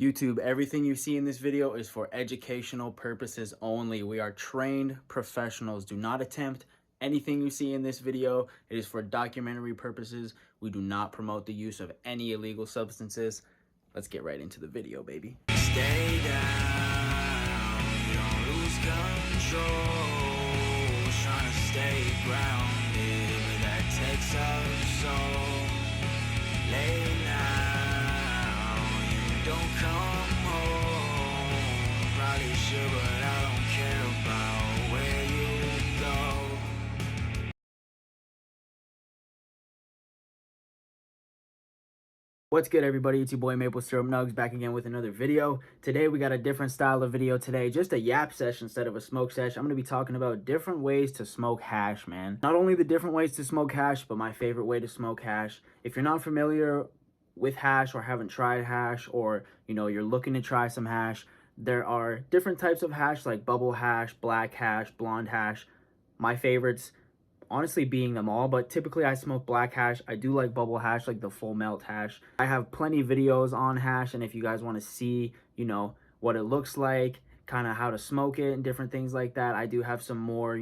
YouTube, everything you see in this video is for educational purposes only. We are trained professionals. Do not attempt anything you see in this video. It is for documentary purposes. We do not promote the use of any illegal substances. Let's get right into the video, baby. Stay down, you don't lose control. Trying to stay grounded, but that takes our soul. Lay don't come home. Probably should, but I don't care about where you go. What's good, everybody? It's your boy Maple Syrup Nugs back again with another video. Today we got a different style of video today, just a yap session instead of a smoke session. I'm going to be talking about different ways to smoke hash, man. Not only the different ways to smoke hash, but my favorite way to smoke hash. If you're not familiar with hash or haven't tried hash, or you're looking to try some hash, there are different types of hash like bubble hash, black hash, blonde hash. My favorites honestly being them all, but typically I smoke black hash. I do like bubble hash, like the full melt hash. I have plenty videos on hash, and if you guys want to see what it looks like, kind of how to smoke it and different things like that, I do have some more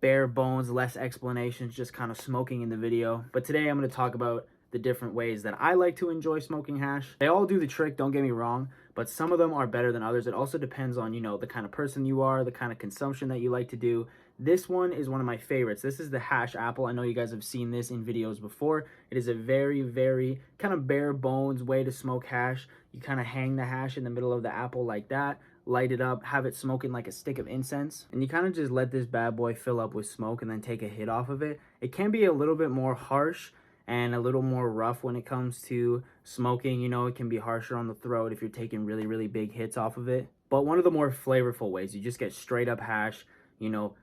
bare bones, less explanations, just kind of smoking in the video. But today I'm going to talk about the different ways that I like to enjoy smoking hash. They all do the trick, don't get me wrong, but some of them are better than others. It also depends on, the kind of person you are, the kind of consumption that you like to do. This one is one of my favorites. This is the hash apple. I know you guys have seen this in videos before. It is a very, very kind of bare bones way to smoke hash. You kind of hang the hash in the middle of the apple like that, light it up, have it smoking like a stick of incense, and you kind of just let this bad boy fill up with smoke and then take a hit off of it. It can be a little bit more harsh and a little more rough when it comes to smoking. It can be harsher on the throat if you're taking really, really big hits off of it. But one of the more flavorful ways, you just get straight up hash,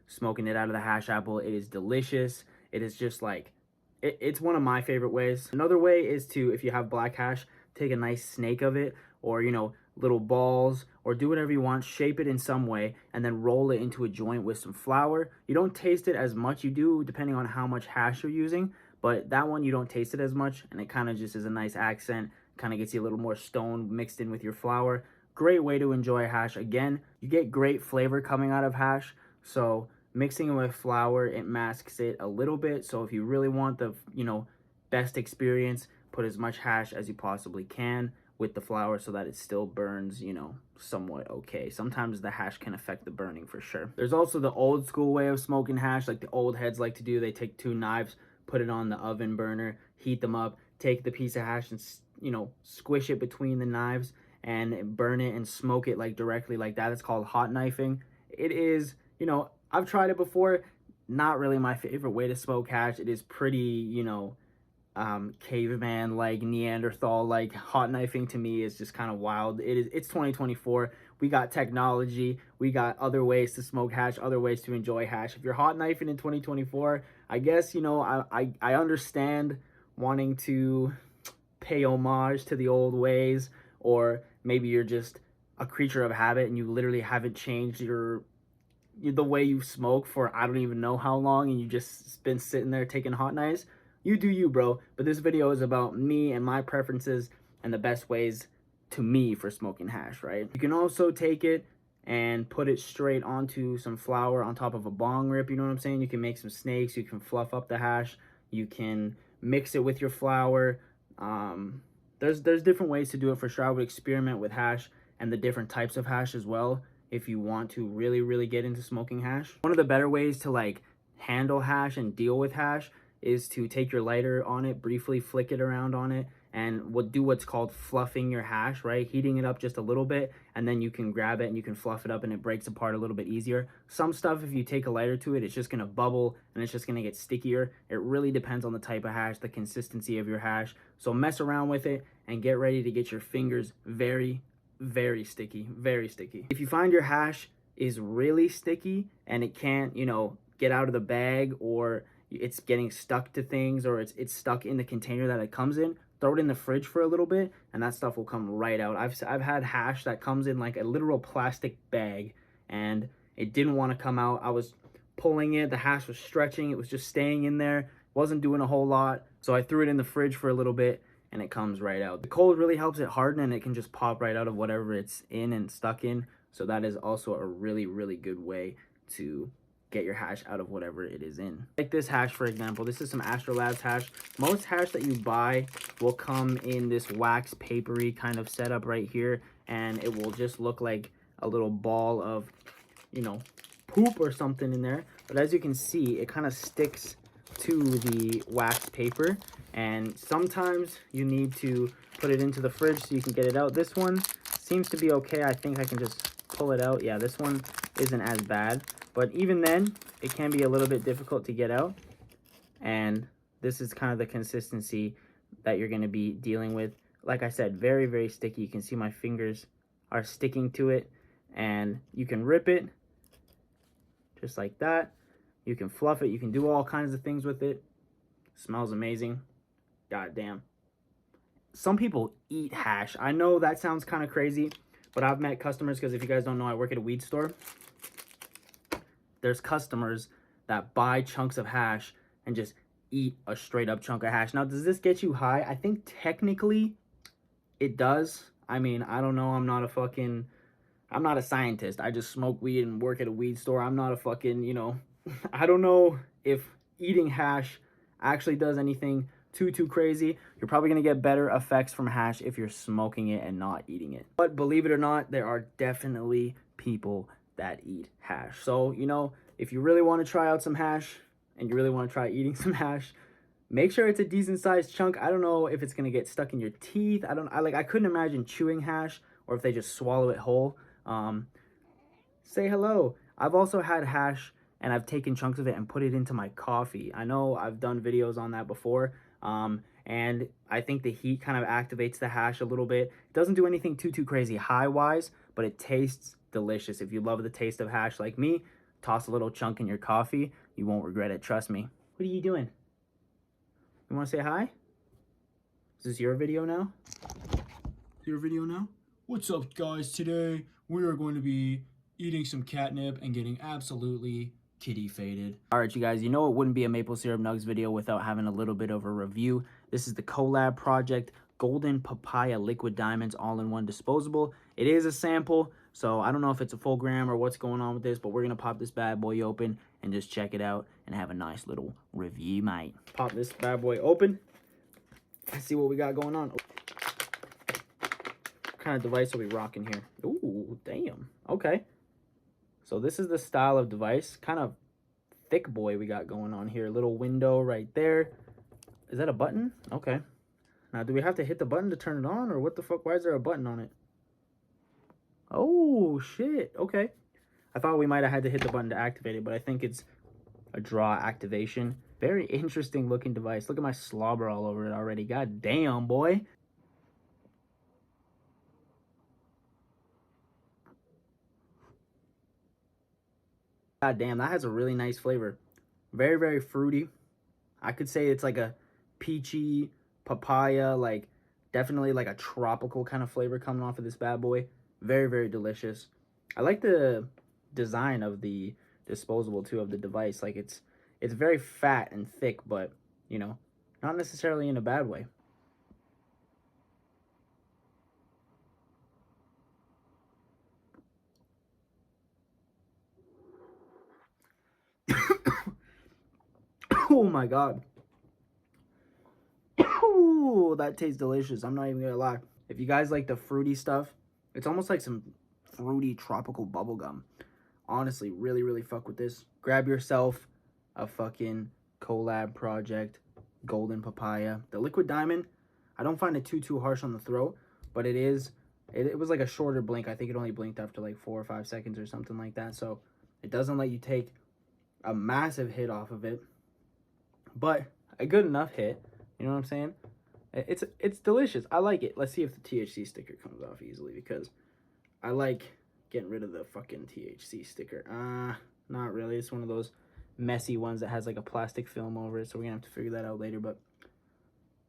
smoking it out of the hash apple. It is delicious. It is just like, it's one of my favorite ways. Another way is to, if you have black hash, take a nice snake of it, or, little balls, or do whatever you want, shape it in some way, and then roll it into a joint with some flour. You don't taste it as much. You do, depending on how much hash you're using, but that one you don't taste it as much, and it kind of just is a nice accent, kind of gets you a little more stone mixed in with your flour. Great way to enjoy hash. Again, you get great flavor coming out of hash, so mixing it with flour, it masks it a little bit. So if you really want the best experience, put as much hash as you possibly can with the flour so that it still burns somewhat okay. Sometimes the hash can affect the burning for sure. There's also the old school way of smoking hash, like the old heads like to do. They take two knives, put it on the oven burner, heat them up, take the piece of hash and squish it between the knives and burn it and smoke it like directly like that. It's called hot knifing. It is, I've tried it before. Not really my favorite way to smoke hash. It is pretty, caveman like, Neanderthal like. Hot knifing to me is just kind of wild. It's 2024. We got technology, we got other ways to smoke hash, other ways to enjoy hash. If you're hot knifing in 2024, I guess I understand wanting to pay homage to the old ways, or maybe you're just a creature of habit and you literally haven't changed the way you smoke for I don't even know how long, and you just been sitting there taking hot knives. You do you, bro. But this video is about me and my preferences and the best ways to me for smoking hash, right? You can also take it and put it straight onto some flour on top of a bong rip, you know what I'm saying? You can make some snakes, you can fluff up the hash, you can mix it with your flour. There's different ways to do it for sure. I would experiment with hash and the different types of hash as well if you want to really, really get into smoking hash. One of the better ways to like handle hash and deal with hash is to take your lighter on it, briefly flick it around on it, and do what's called fluffing your hash, right? Heating it up just a little bit, and then you can grab it and you can fluff it up and it breaks apart a little bit easier. Some stuff, if you take a lighter to it, it's just gonna bubble and it's just gonna get stickier. It really depends on the type of hash, the consistency of your hash. So mess around with it and get ready to get your fingers very, very sticky, very sticky. If you find your hash is really sticky and it can't, get out of the bag, or it's getting stuck to things, or it's stuck in the container that it comes in, throw it in the fridge for a little bit and that stuff will come right out. I've had hash that comes in like a literal plastic bag and it didn't want to come out. I was pulling it, the hash was stretching, it was just staying in there, wasn't doing a whole lot. So I threw it in the fridge for a little bit and it comes right out. The cold really helps it harden, and it can just pop right out of whatever it's in and stuck in. So that is also a really, really good way to get your hash out of whatever it is in. Like this hash, for example, this is some Astrolabs hash. Most hash that you buy will come in this wax papery kind of setup right here, and it will just look like a little ball of, you know, poop or something in there. But as you can see, it kind of sticks to the wax paper, and sometimes you need to put it into the fridge so you can get it out. This one seems to be okay. I think I can just pull it out. Yeah, this one isn't as bad, but even then it can be a little bit difficult to get out. And this is kind of the consistency that you're going to be dealing with. Like I said, very, very sticky. You can see my fingers are sticking to it, and you can rip it just like that. You can fluff it. You can do all kinds of things with it. Smells amazing. God damn. Some people eat hash. I know that sounds kind of crazy, but I've met customers, because if you guys don't know, I work at a weed store. There's customers that buy chunks of hash and just eat a straight up chunk of hash. Now, does this get you high? I think technically it does. I mean, I don't know. I'm not a scientist. I just smoke weed and work at a weed store. I'm not a fucking, you know, I don't know if eating hash actually does anything too crazy. You're probably going to get better effects from hash if you're smoking it and not eating it. But believe it or not, there are definitely people that eat hash. So, you know, if you really want to try out some hash and you really want to try eating some hash, make sure it's a decent sized chunk. I don't know if it's going to get stuck in your teeth. I couldn't imagine chewing hash, or if they just swallow it whole. Say hello. I've also had hash, and I've taken chunks of it and put it into my coffee. I know I've done videos on that before, and I think the heat kind of activates the hash a little bit. It doesn't do anything too crazy high-wise, but it tastes delicious. If you love the taste of hash like me, toss a little chunk in your coffee. You won't regret it, trust me. What are you doing? You want to say hi? Is this your video now? Your video now? What's up, guys? Today we are going to be eating some catnip and getting absolutely kitty faded. All right, you guys, you know it wouldn't be a maple syrup nugs video without having a little bit of a review. This is the collab project Golden Papaya Liquid Diamonds all-in-one disposable. It is a sample, so I don't know if it's a full gram or what's going on with this, but we're gonna pop this bad boy open and just check it out and have a nice little review, mate. Pop this bad boy open. Let's see what we got going on. What kind of device are we rocking here? Ooh, damn. Okay. So this is the style of device. Kind of thick boy we got going on here. Little window right there. Is that a button? Okay. Now, do we have to hit the button to turn it on, or what the fuck? Why is there a button on it? Oh, shit. Okay. I thought we might have had to hit the button to activate it, but I think it's a draw activation. Very interesting looking device. Look at my slobber all over it already. God damn, boy. God damn, that has a really nice flavor. Very, very fruity. I could say it's like a peachy papaya, like definitely like a tropical kind of flavor coming off of this bad boy. Very, very delicious. I like the design of the disposable too, of the device. Like it's very fat and thick, but you know, not necessarily in a bad way. Oh my god. Ooh, that tastes delicious. I'm not even gonna lie. If you guys like the fruity stuff, it's almost like some fruity tropical bubblegum. Honestly, really, really fuck with this. Grab yourself a fucking collab project, Golden Papaya. The Liquid Diamond, I don't find it too harsh on the throat, but it was like a shorter blink. I think it only blinked after like 4 or 5 seconds or something like that. So it doesn't let you take a massive hit off of it, but a good enough hit. You know what I'm saying? It's delicious. I like it. Let's see if the THC sticker comes off easily, because I like getting rid of the fucking THC sticker. Not really. It's one of those messy ones that has like a plastic film over it, so we're gonna have to figure that out later. But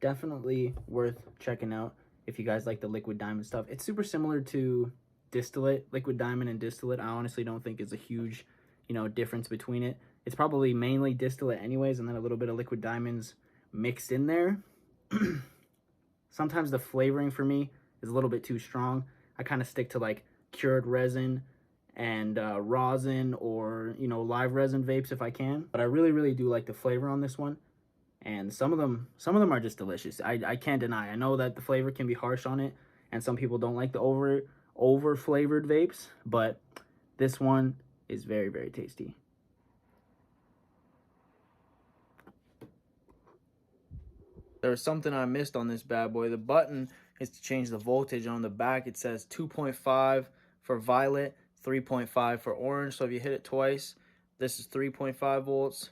definitely worth checking out if you guys like the Liquid Diamond stuff. It's super similar to distillate. Liquid Diamond and distillate, I honestly don't think is a huge, you know, difference between it. It's probably mainly distillate anyways, and then a little bit of Liquid Diamonds mixed in there. sometimes the flavoring for me is a little bit too strong. I kind of stick to like cured resin and rosin, or live resin vapes if I can. But I really do like the flavor on this one, and some of them are just delicious. I can't deny. I know that the flavor can be harsh on it, and some people don't like the over flavored vapes, but this one is very tasty. There was something I missed on this bad boy. The button is to change the voltage. On the back it says 2.5 for violet, 3.5 for orange. So if you hit it twice, this is 3.5 volts,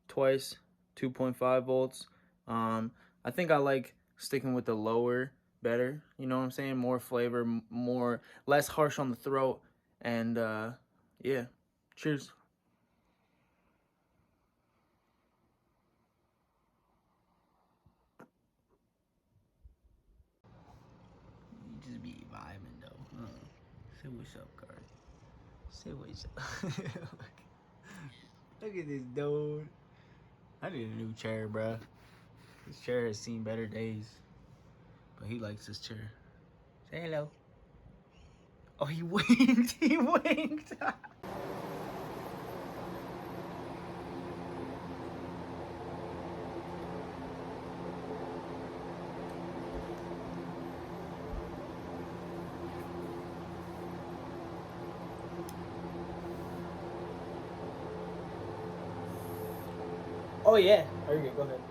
twice 2.5 volts. I think I like sticking with the lower better, you know what I'm saying? More flavor, less harsh on the throat. And yeah, cheers. You just be vibing though. Say what's up, Card. Say what's up. Look at this dude. I need a new chair, bruh. This chair has seen better days, but he likes this chair. Say hello. Oh, he winked. He winked. Oh yeah. Are you good? Go ahead.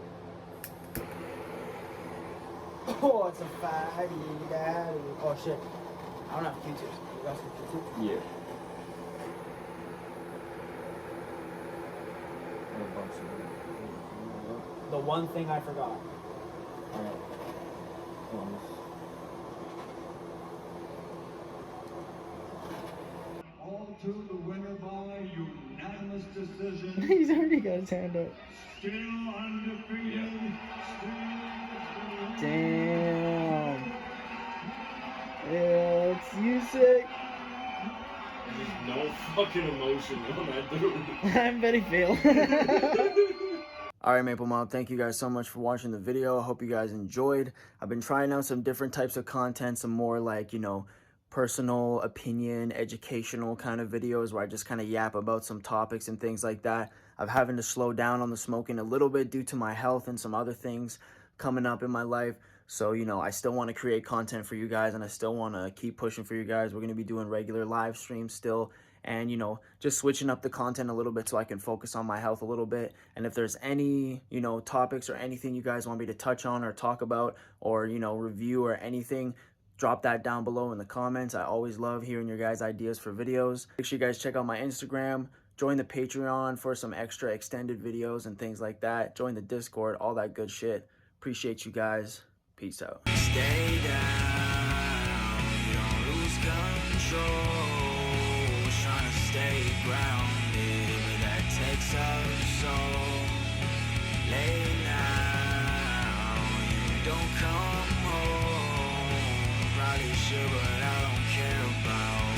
Oh, it's a fatty daddy. Oh shit. I don't have Q-tips. You got some Q-tips? Yeah. The one thing I forgot. Alright. All to the winner by unanimous decision. He's already got his hand up. Still undefeated. Damn. Yeah, it's you sick. There's no fucking emotion on that dude. I'm very fail. Alright, Maple Mob, thank you guys so much for watching the video. I hope you guys enjoyed. I've been trying out some different types of content, some more like, personal opinion, educational kind of videos where I just kind of yap about some topics and things like that. I'm having to slow down on the smoking a little bit due to my health and some other things coming up in my life. So, I still want to create content for you guys, and I still want to keep pushing for you guys. We're going to be doing regular live streams still, and, just switching up the content a little bit so I can focus on my health a little bit. And if there's any, topics or anything you guys want me to touch on or talk about or, review or anything, drop that down below in the comments. I always love hearing your guys' ideas for videos. Make sure you guys check out my Instagram, join the Patreon for some extra extended videos and things like that. Join the Discord, all that good shit. Appreciate you guys. Peace out. Stay down, you don't lose control. Trying to stay grounded, but that takes up soul. Lay down, you don't come home. Probably should, but I don't care about